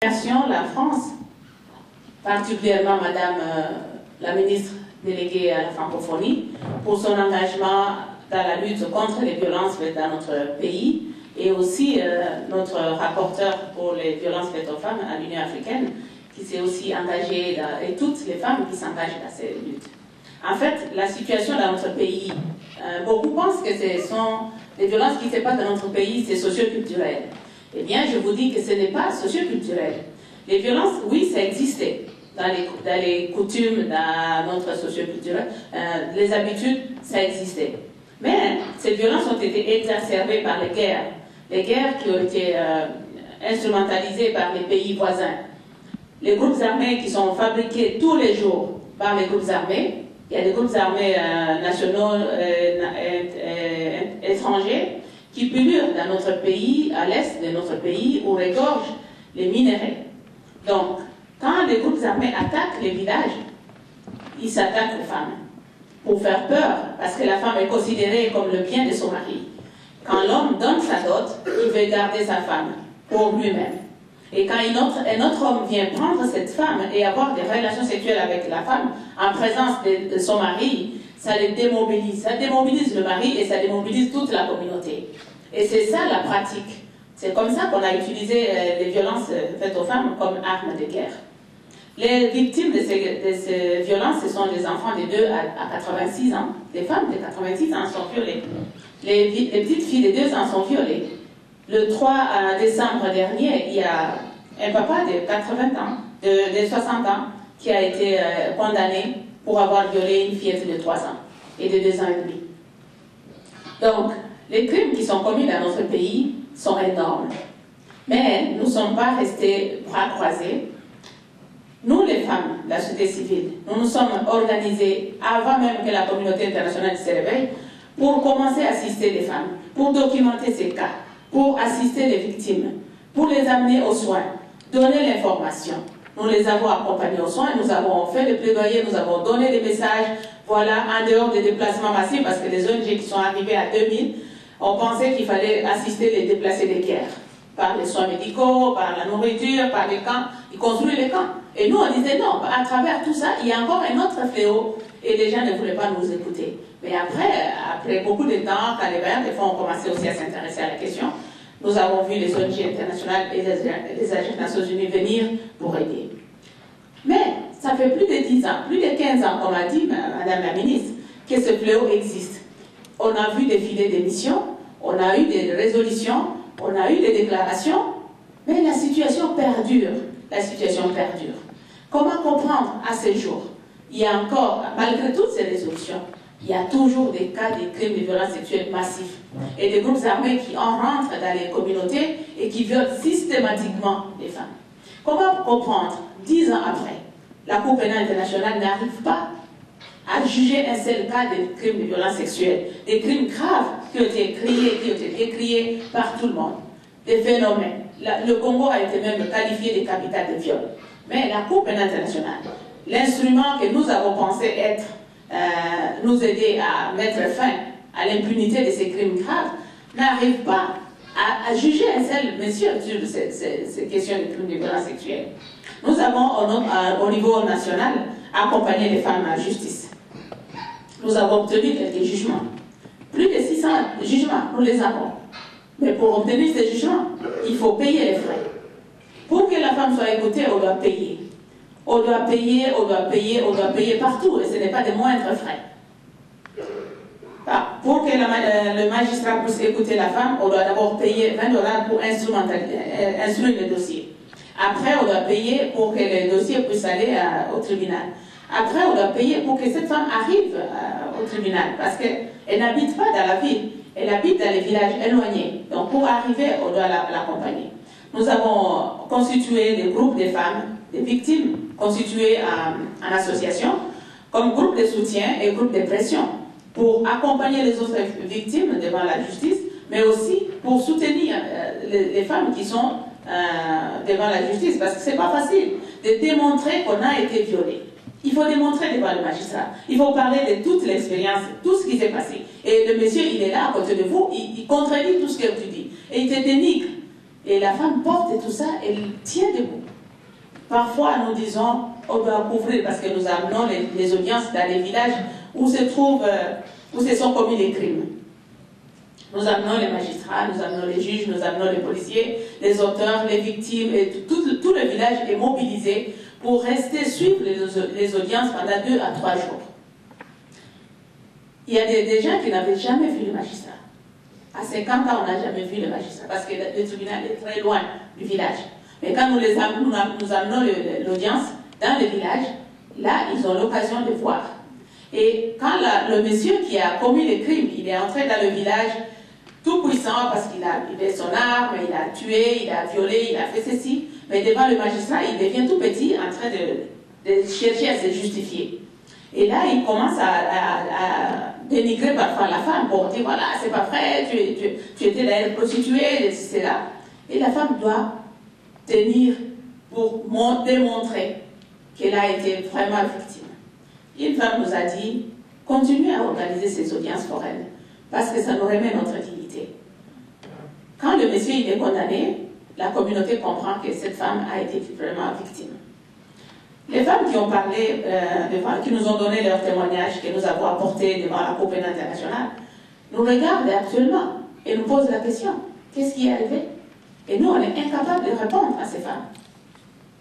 La France, particulièrement Madame la ministre déléguée à la francophonie, pour son engagement dans la lutte contre les violences faites dans notre pays, et aussi notre rapporteur pour les violences faites aux femmes à l'Union africaine, qui s'est aussi engagé, et toutes les femmes qui s'engagent dans ces luttes. En fait, la situation dans notre pays, beaucoup pensent que ce sont les violences qui se passent dans notre pays, c'est socio-culturel. Eh bien, je vous dis que ce n'est pas socio-culturel. Les violences, oui, ça existait dans les coutumes, dans notre socio-culturel. Les habitudes, ça existait. Mais ces violences ont été exacerbées par les guerres qui ont été instrumentalisées par les pays voisins. Les groupes armés qui sont fabriqués tous les jours par les groupes armés. Il y a des groupes armés nationaux étrangers qui pullulent dans notre pays, à l'est de notre pays, où regorgent les minéraux. Donc, quand les groupes armés attaquent les villages, ils s'attaquent aux femmes pour faire peur, parce que la femme est considérée comme le bien de son mari. Quand l'homme donne sa dot, il veut garder sa femme pour lui-même. Et quand un autre homme vient prendre cette femme et avoir des relations sexuelles avec la femme en présence de son mari, ça les démobilise. Ça démobilise le mari et ça démobilise toute la communauté. Et c'est ça la pratique. C'est comme ça qu'on a utilisé les violences faites aux femmes comme armes de guerre. Les victimes de ces violences, ce sont les enfants de 2 à 86 ans. Les femmes de 86 ans sont violées. Les petites filles de 2 ans sont violées. Le 3 décembre dernier, il y a un papa de 80 ans, de 60 ans, qui a été condamné pour avoir violé une fillette de 3 ans et de 2 ans et demi. Donc, les crimes qui sont commis dans notre pays sont énormes. Mais nous ne sommes pas restés bras croisés. Nous, les femmes de la société civile, nous nous sommes organisés avant même que la communauté internationale se réveille pour commencer à assister les femmes, pour documenter ces cas, pour assister les victimes, pour les amener aux soins, donner l'information. Nous les avons accompagnés aux soins, nous avons fait le plaidoyer, nous avons donné des messages, voilà, en dehors des déplacements massifs, parce que les ONG qui sont arrivés à 2000, on pensait qu'il fallait assister les déplacés de guerre, par les soins médicaux, par la nourriture, par les camps, ils construisent les camps. Et nous, on disait non, à travers tout ça, il y a encore un autre fléau, et les gens ne voulaient pas nous écouter. Mais après beaucoup de temps, quand les bailleurs des fonds ont commencé aussi à s'intéresser à la question, nous avons vu les ONG internationales et les agences des Nations Unies venir pour aider. Mais ça fait plus de 10 ans, plus de 15 ans, comme a dit Madame la ministre, que ce fléau existe. On a vu défiler des missions, on a eu des résolutions, on a eu des déclarations, mais la situation perdure. La situation perdure. Comment comprendre à ce jour? Il y a encore, malgré toutes ces résolutions, il y a toujours des cas de crimes de violence sexuelle massifs et des groupes armés qui en rentrent dans les communautés et qui violent systématiquement les femmes. Comment comprendre, 10 ans après, la Cour pénale internationale n'arrive pas à juger un seul cas de crimes de violence sexuelle, des crimes graves qui ont été décriés par tout le monde, des phénomènes. Le Congo a été même qualifié de capitale de viol. Mais la Cour pénale internationale, l'instrument que nous avons pensé être nous aider à mettre fin à l'impunité de ces crimes graves, n'arrive pas à juger un seul monsieur sur ces questions de crimes de violence sexuelle. Nous avons, au niveau national, accompagné les femmes à la justice. Nous avons obtenu quelques jugements. Plus de 600 jugements, nous les avons. Mais pour obtenir ces jugements, il faut payer les frais. Pour que la femme soit écoutée, on doit payer. On doit payer, on doit payer, on doit payer partout, et ce n'est pas des moindres frais. Pour que le magistrat puisse écouter la femme, on doit d'abord payer 20 $ pour instruire le dossier. Après, on doit payer pour que le dossier puisse aller au tribunal. Après, on doit payer pour que cette femme arrive au tribunal, parce qu'elle n'habite pas dans la ville, elle habite dans les villages éloignés. Donc, pour arriver, on doit l'accompagner. Nous avons constitué des groupes de femmes, des victimes, constitués en association, comme groupe de soutien et groupe de pression, pour accompagner les autres victimes devant la justice, mais aussi pour soutenir les femmes qui sont devant la justice, parce que ce n'est pas facile de démontrer qu'on a été violé. Il faut démontrer devant le magistrat. Il faut parler de toute l'expérience, tout ce qui s'est passé. Et le monsieur, il est là à côté de vous, il contredit tout ce que tu dis. Et il te dénigre. Et la femme porte tout ça, elle tient debout. Parfois, nous disons, on doit couvrir parce que nous amenons les audiences dans les villages où se sont commis les crimes. Nous amenons les magistrats, nous amenons les juges, nous amenons les policiers, les auteurs, les victimes, et tout le village est mobilisé pour rester suivre les audiences pendant 2 à 3 jours. Il y a des gens qui n'avaient jamais vu le magistrat. À 50 ans, on n'a jamais vu le magistrat parce que le tribunal est très loin du village. Mais quand nous amenons l'audience dans le village, là, ils ont l'occasion de voir. Et quand le monsieur qui a commis le crime, il est entré dans le village tout puissant parce qu'il a son arme, il a tué, il a violé, il a fait ceci, mais devant le magistrat, il devient tout petit en train de chercher à se justifier. Et là, il commence à dénigrer parfois la femme pour dire, voilà, c'est pas vrai, tu étais là prostituée, etc. Et la femme doit tenir pour démontrer qu'elle a été vraiment victime. Une femme nous a dit, continuez à organiser ces audiences foraines, parce que ça nous remet notre dignité. Quand le monsieur il est condamné, la communauté comprend que cette femme a été vraiment victime. Les femmes qui ont parlé, qui nous ont donné leur témoignage, que nous avons apporté devant la Cour pénale internationale, nous regardent actuellement et nous posent la question, qu'est-ce qui est arrivé? Et nous, on est incapables de répondre à ces femmes.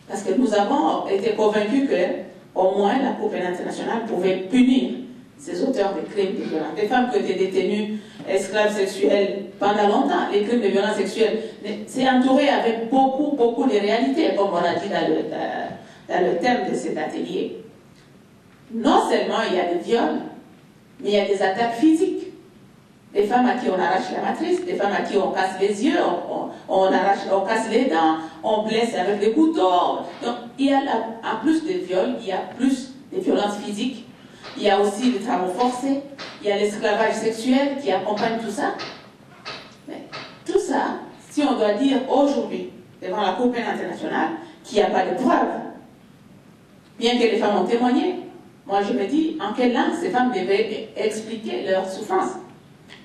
Parce que nous avons été convaincus qu'au moins la Cour pénale internationale pouvait punir ces auteurs de crimes de violence. Des femmes qui étaient détenues, esclaves sexuelles pendant longtemps, les crimes de violence sexuelle, c'est entouré avec beaucoup de réalités, comme on a dit dans le thème de cet atelier. Non seulement il y a des viols, mais il y a des attaques physiques. Des femmes à qui on arrache la matrice, des femmes à qui on casse les yeux, on casse les dents, on blesse avec des couteaux. Donc, il y a en plus des viols, il y a plus de violences physiques. Il y a aussi des travaux forcés, il y a l'esclavage sexuel qui accompagne tout ça. Mais tout ça, si on doit dire aujourd'hui, devant la Cour pénale internationale, qu'il n'y a pas de preuves, bien que les femmes ont témoigné, moi je me dis, en quelle langue ces femmes devaient expliquer leur souffrance?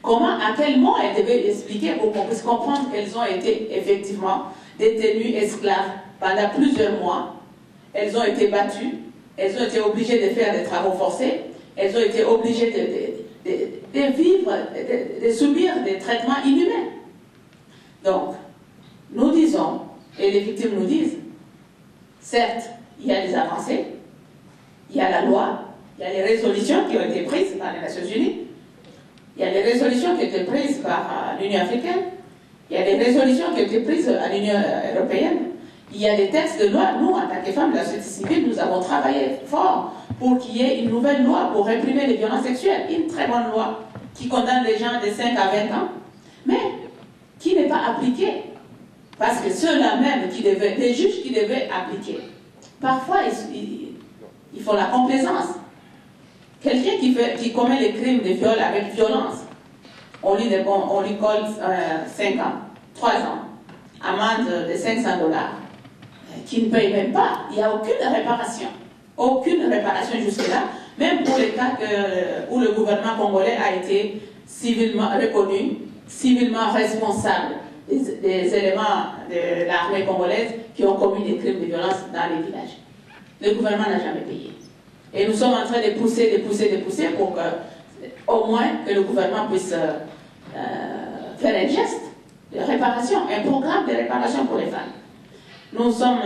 Comment, à quel mot elles devaient expliquer pour qu'on puisse comprendre qu'elles ont été effectivement détenues, esclaves, pendant plusieurs mois. Elles ont été battues, elles ont été obligées de faire des travaux forcés, elles ont été obligées de vivre, de subir des traitements inhumains. Donc, nous disons, et les victimes nous disent, certes, il y a des avancées, il y a la loi, il y a les résolutions qui ont été prises par les Nations Unies, il y a les résolutions qui ont été prises par l'Union africaine, il y a les résolutions qui ont été prises à l'Union européenne, il y a des textes de loi. Nous, en tant que femmes de la société civile, nous avons travaillé fort pour qu'il y ait une nouvelle loi pour réprimer les violences sexuelles, une très bonne loi qui condamne les gens de 5 à 20 ans, mais qui n'est pas appliquée. Parce que ceux-là même, les juges qui devaient appliquer, parfois ils font la complaisance. Quelqu'un qui commet les crimes de viol avec violence, on lui colle 5 ans, 3 ans, amende de 500 $, qui ne paye même pas. Il n'y a aucune réparation. Aucune réparation jusque-là, même pour les cas où le gouvernement congolais a été civilement reconnu, civilement responsable des éléments de l'armée congolaise qui ont commis des crimes de violence dans les villages. Le gouvernement n'a jamais payé. Et nous sommes en train de pousser pour au moins que le gouvernement puisse faire un geste de réparation, un programme de réparation pour les femmes. Nous sommes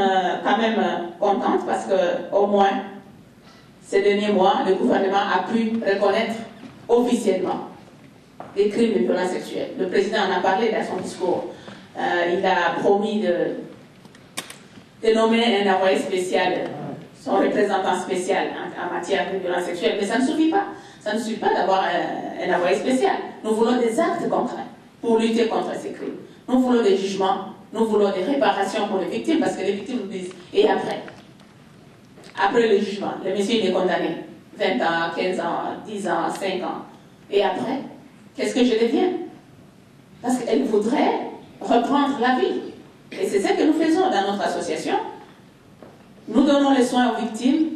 quand même contentes parce qu'au moins, ces derniers mois, le gouvernement a pu reconnaître officiellement les crimes de violence sexuelle. Le président en a parlé dans son discours. Il a promis de nommer un envoyé spécial, son représentant spécial en matière de violence sexuelle. Mais ça ne suffit pas. Ça ne suffit pas d'avoir un envoyé spécial. Nous voulons des actes concrets pour lutter contre ces crimes. Nous voulons des jugements, nous voulons des réparations pour les victimes, parce que les victimes nous disent, et après? Après le jugement, le monsieur il est condamné, 20 ans, 15 ans, 10 ans, 5 ans. Et après, qu'est-ce que je deviens? Parce qu'elle voudrait reprendre la vie. Et c'est ce que nous faisons dans notre association. Nous donnons les soins aux victimes,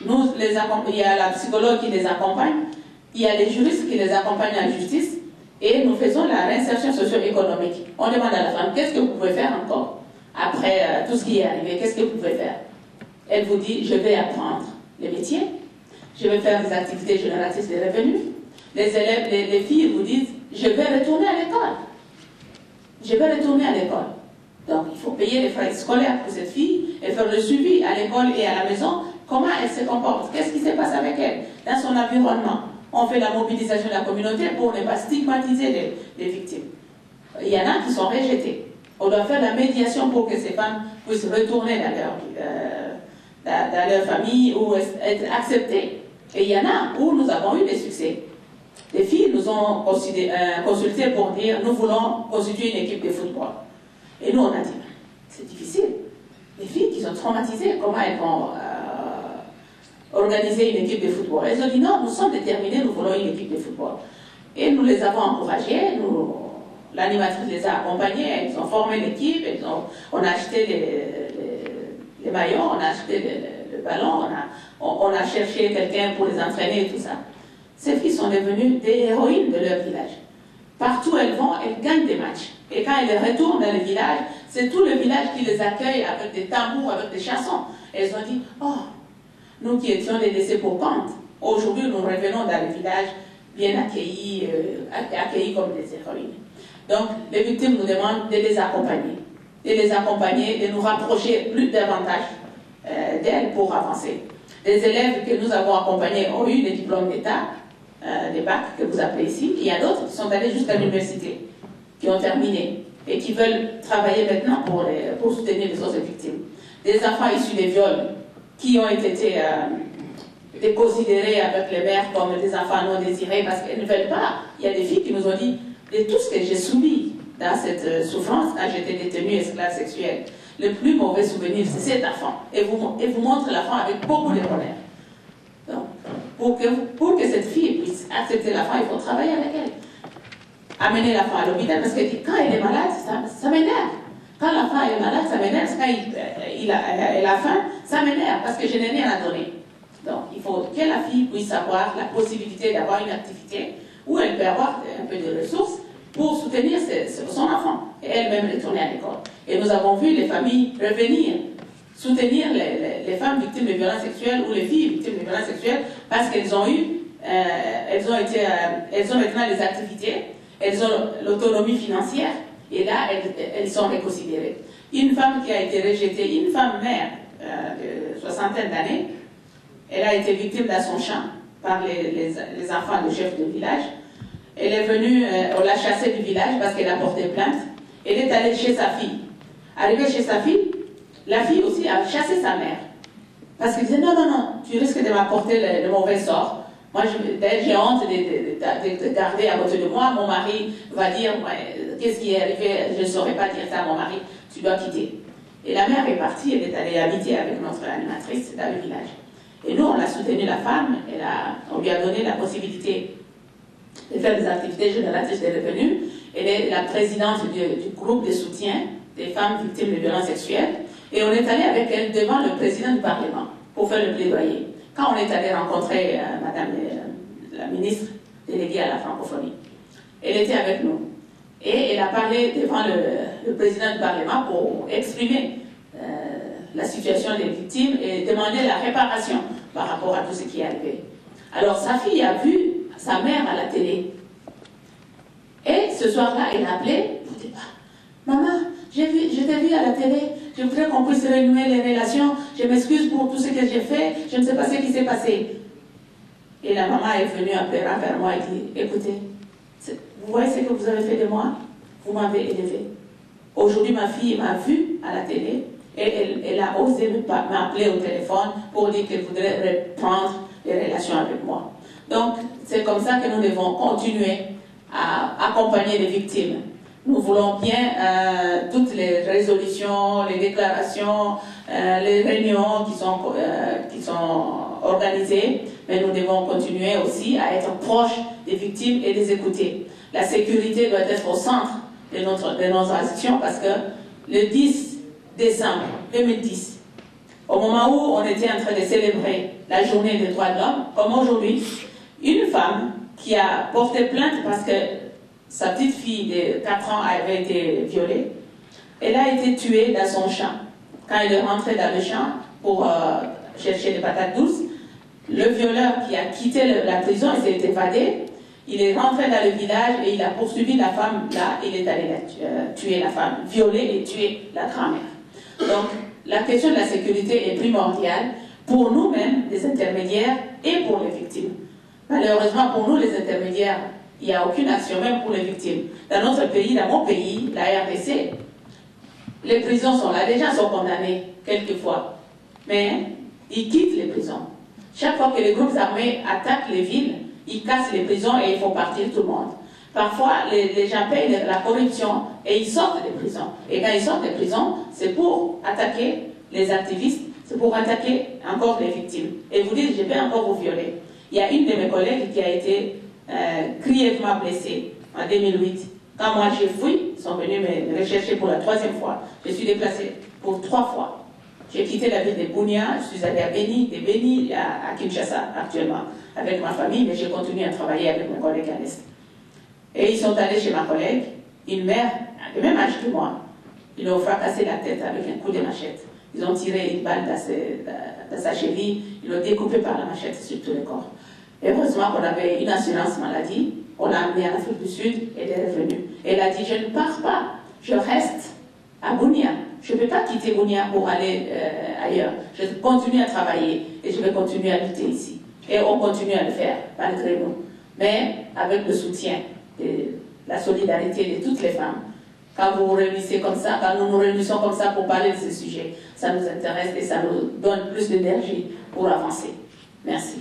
il y a la psychologue qui les accompagne, il y a les juristes qui les accompagnent en justice, Et nous faisons la réinsertion socio-économique. On demande à la femme, qu'est-ce que vous pouvez faire encore après tout ce qui est arrivé, qu'est-ce que vous pouvez faire? Elle vous dit, je vais apprendre les métiers, je vais faire des activités génératrices de revenus. Les élèves, les filles vous disent, je vais retourner à l'école. Je vais retourner à l'école. Donc, il faut payer les frais scolaires pour cette fille et faire le suivi à l'école et à la maison. Comment elle se comporte? Qu'est-ce qui se passe avec elle dans son environnement? On fait la mobilisation de la communauté pour ne pas stigmatiser les victimes. Il y en a qui sont rejetées. On doit faire la médiation pour que ces femmes puissent retourner dans leur famille ou être acceptées. Et il y en a où nous avons eu des succès. Les filles nous ont consulté pour dire, nous voulons constituer une équipe de football. Et nous, on a dit, c'est difficile. Les filles qui sont traumatisées, comment elles vont organiser une équipe de football? Elles ont dit, non, nous sommes déterminés, nous voulons une équipe de football. Et nous les avons encouragées, l'animatrice les a accompagnées, elles ont formé l'équipe, on a acheté les maillots, on a acheté le ballon, on a cherché quelqu'un pour les entraîner et tout ça. Ces filles sont devenues des héroïnes de leur village. Partout où elles vont, elles gagnent des matchs. Et quand elles retournent dans le village, c'est tout le village qui les accueille avec des tambours, avec des chansons. Elles ont dit, oh, nous qui étions des laissés pour compte, aujourd'hui nous revenons dans le village bien accueillis, accueillis comme des héroïnes. Donc, les victimes nous demandent de les accompagner, de nous rapprocher plus davantage d'elles pour avancer. Les élèves que nous avons accompagnés ont eu des diplômes d'État, des bacs que vous appelez ici. Il y a d'autres qui sont allés jusqu'à l'université, qui ont terminé et qui veulent travailler maintenant pour soutenir les autres victimes. Des enfants issus des viols qui ont été considérés avec les mères comme des enfants non désirés parce qu'elles ne veulent pas. Il y a des filles qui nous ont dit, de tout ce que j'ai subi dans cette souffrance quand j'étais détenue esclave sexuelle, le plus mauvais souvenir, c'est cet enfant. Et vous montre l'enfant avec beaucoup de bonheur. Donc, pour que cette fille puisse accepter l'enfant, il faut travailler avec elle. Amener l'enfant à l'hôpital, parce que quand elle est malade, ça m'énerve. Quand l'enfant est malade, ça m'énerve. Quand elle a faim, ça m'énerve, parce que je n'ai rien à donner. Donc, il faut que la fille puisse avoir la possibilité d'avoir une activité où elle peut avoir un peu de ressources pour soutenir son enfant et elle-même retourner à l'école. Et nous avons vu les familles revenir, soutenir les femmes victimes de violences sexuelles ou les filles victimes de violences sexuelles parce qu'elles ont maintenant les activités, elles ont l'autonomie financière et là elles sont reconsidérées. Une femme qui a été rejetée, une femme mère de soixantaine d'années, elle a été victime dans son champ par les enfants du chef de village. Elle est venue, on l'a chassée du village parce qu'elle a porté plainte. Elle est allée chez sa fille. Arrivée chez sa fille, la fille aussi a chassé sa mère. Parce qu'elle disait, non, non, non, tu risques de m'apporter le mauvais sort. Moi, j'ai honte de garder à côté de moi. Mon mari va dire, qu'est-ce qui est arrivé? Je ne saurais pas dire ça à mon mari, tu dois quitter. Et la mère est partie, elle est allée habiter avec notre animatrice dans le village. Et nous, on a soutenu la femme, on lui a donné la possibilité de faire des activités génératrices de revenus. Elle est la présidente du groupe de soutien des femmes victimes de violences sexuelles. Et on est allé avec elle devant le président du Parlement pour faire le plaidoyer. Quand on est allé rencontrer Madame la ministre déléguée à la francophonie, elle était avec nous. Et elle a parlé devant le président du Parlement pour exprimer la situation des victimes et demander la réparation par rapport à tout ce qui est arrivé. Alors sa fille a vu sa mère à la télé. Et ce soir-là, elle a appelé pour dire, maman, je t'ai vu à la télé, je voudrais qu'on puisse renouer les relations, je m'excuse pour tout ce que j'ai fait, je ne sais pas ce qui s'est passé. Et la maman est venue en pleurant vers moi et dit, écoutez, vous voyez ce que vous avez fait de moi? Vous m'avez élevé. Aujourd'hui, ma fille m'a vue à la télé et elle a osé m'appeler au téléphone pour dire qu'elle voudrait reprendre les relations avec moi. Donc, c'est comme ça que nous devons continuer à accompagner les victimes. Nous voulons bien toutes les résolutions, les déclarations, les réunions qui sont organisées, mais nous devons continuer aussi à être proches des victimes et les écouter. La sécurité doit être au centre de nos actions parce que le 10 décembre 2010, au moment où on était en train de célébrer la journée des droits de l'homme, comme aujourd'hui, une femme qui a porté plainte parce que sa petite fille de 4 ans avait été violée. Elle a été tuée dans son champ. Quand elle est rentrée dans le champ pour chercher des patates douces, le violeur qui a quitté la prison et s'est évadé, il est rentré dans le village et il a poursuivi la femme là, il est allé tuer la femme, violer et tuer la grand-mère. Donc, la question de la sécurité est primordiale pour nous-mêmes, les intermédiaires, et pour les victimes. Malheureusement, pour nous, les intermédiaires, il n'y a aucune action, même pour les victimes. Dans notre pays, dans mon pays, la RDC, les prisons sont là, les gens sont condamnés, quelquefois, mais ils quittent les prisons. Chaque fois que les groupes armés attaquent les villes, ils cassent les prisons et ils font partir tout le monde. Parfois, les gens payent la corruption et ils sortent des prisons. Et quand ils sortent des prisons, c'est pour attaquer les activistes, c'est pour attaquer encore les victimes. Et vous dites, je vais encore vous violer. Il y a une de mes collègues qui a été grièvement blessée en 2008. Quand moi j'ai fui, ils sont venus me rechercher pour la 3e fois. Je suis déplacée pour 3 fois. J'ai quitté la ville de Bunia, je suis allée à Beni, de Beni à Kinshasa actuellement, avec ma famille, mais j'ai continué à travailler avec mes collègues à l'Est. Et ils sont allés chez ma collègue, une mère de même âge que moi. Ils lui ont fracassé la tête avec un coup de machette. Ils ont tiré une balle dans sa cheville, ils l'ont découpé par la machette sur tout le corps. Et heureusement qu'on avait une assurance maladie, on l'a amenée en Afrique du Sud et elle est revenue. Elle a dit, je ne pars pas, je reste à Bunia. Je ne peux pas quitter Bunia pour aller ailleurs. Je continue à travailler et je vais continuer à lutter ici. Et on continue à le faire, malgré nous. Mais avec le soutien, la solidarité de toutes les femmes. Quand vous vous réunissez comme ça, quand nous nous réunissons comme ça pour parler de ce sujet, ça nous intéresse et ça nous donne plus d'énergie pour avancer. Merci.